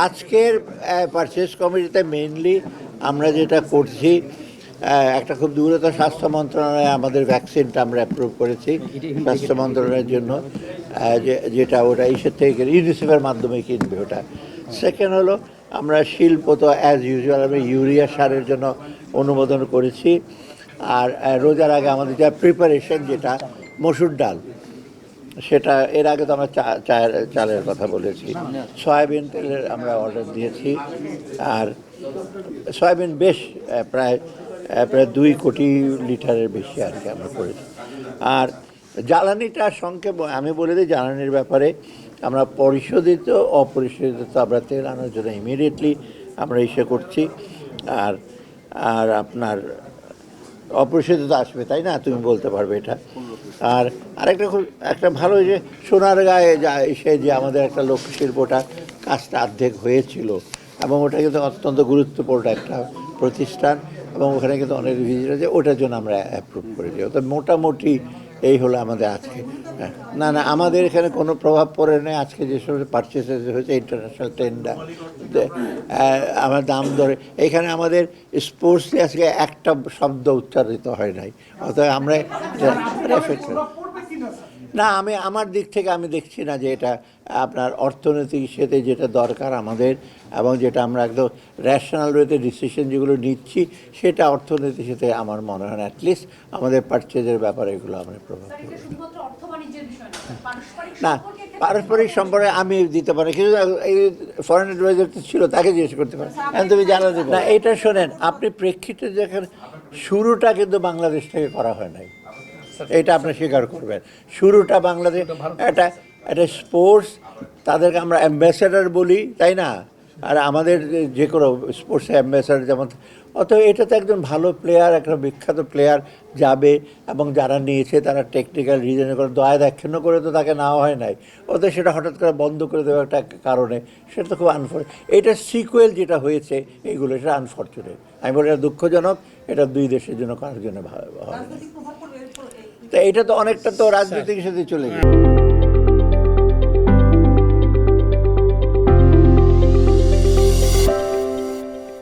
আজকের পারচেজ কমিটিতে মেইনলি আমরা যেটা করছি, একটা খুব দ্রুত স্বাস্থ্য মন্ত্রণালয়ে আমাদের ভ্যাকসিনটা আমরা অ্যাপ্রুভ করেছি স্বাস্থ্য মন্ত্রণালয়ের জন্য, যেটা ওটা ইসের থেকে ইউনিসেফের মাধ্যমে কিনবে ওটা। সেকেন্ড হলো আমরা শিল্প তো অ্যাজ ইউজুয়াল আমি ইউরিয়া সারের জন্য অনুমোদন করেছি। আর রোজার আগে আমাদের যা প্রিপারেশন যেটা মসুর ডাল, সেটা এর আগে তো আমরা চালের কথা বলেছি। সয়াবিন তেলের আমরা অর্ডার দিয়েছি। আর সয়াবিন বেশ প্রায় 2 কোটি লিটারের বেশি আর কি আমরা করেছি। আর জ্বালানিটা সংক্ষেপ আমি বলে দিই, জ্বালানির ব্যাপারে আমরা পরিশোধিত অপরিশোধিত আমরা তেল আনার জন্য ইমিডিয়েটলি আমরা ইসে করছি। আর আর আপনার অপরিশোধিত আসবে, তাই না? তুমি বলতে পারবে এটা। আর আরেকটা খুব একটা ভালো যে সোনারগাঁয়ে এসে যে আমাদের একটা লোকশিল্পটা কাজটা অর্ধেক হয়েছিল, এবং ওটা কিন্তু অত্যন্ত গুরুত্বপূর্ণ একটা প্রতিষ্ঠান, এবং ওখানে কিন্তু অনেক ভিজিট আছে, ওটার জন্য আমরা অ্যাপ্রুভ করে দিই। তো মোটামুটি এই হলো আমাদের আজকে। না না, আমাদের এখানে কোনো প্রভাব পড়ে নেই। আজকে যে সমস্ত পারচেসেস হয়েছে ইন্টারন্যাশনাল টেন্ডার, আমার দাম ধরে এখানে আমাদের স্পোর্টসে আজকে একটা শব্দ উচ্চারিত হয় নাই, অতএব আমরা না, আমি আমার দিক থেকে আমি দেখছি না যে এটা আপনার অর্থনৈতিক সাথে যেটা দরকার আমাদের, এবং যেটা আমরা একদম র্যাশনাল ওয়েতে ডিসিশন যেগুলো নিচ্ছি, সেটা অর্থনীতির সাথে আমার মনে হয় না অ্যাটলিস্ট আমাদের পারচেজের ব্যাপারে এগুলো আমরা প্রভাব না। পারস্পরিক সম্পর্কে আমি দিতে পারি, কিন্তু এই ফরেন অ্যাডভাইজার ছিল, তাকে জিজ্ঞেস করতে পারেন। এখন তুমি জানো না, এইটা শোনেন, আপনি প্রেক্ষিতে দেখেন শুরুটা কিন্তু বাংলাদেশ থেকে করা হয় নাই, এটা আপনি স্বীকার করবেন। শুরুটা বাংলাদেশ, এটা স্পোর্টস, তাদেরকে আমরা অ্যাম্বাসেডার বলি, তাই না? আর আমাদের যে কোনো স্পোর্টস অ্যাম্বাসেডার যেমন, অতএব এটা তো একজন ভালো প্লেয়ার, একটা বিখ্যাত প্লেয়ার যাবে, এবং যারা নিয়েছে তারা টেকনিক্যাল রিজনে করে দয়া দাক্ষিণ্য করে তো তাকে নেওয়া হয় নাই। অতএব সেটা হঠাৎ করে বন্ধ করে দেওয়া একটা কারণে, সেটা তো খুব এটা সিকুয়েল যেটা হয়েছে এইগুলো, সেটা আনফর্চুনেট। আমি বলি এটা দুঃখজনক, এটা দুই দেশের জন্য কারোর জন্য ভালো হয়। তো এটা তো অনেকটা তো রাজনীতির সাথে চলে গেছে।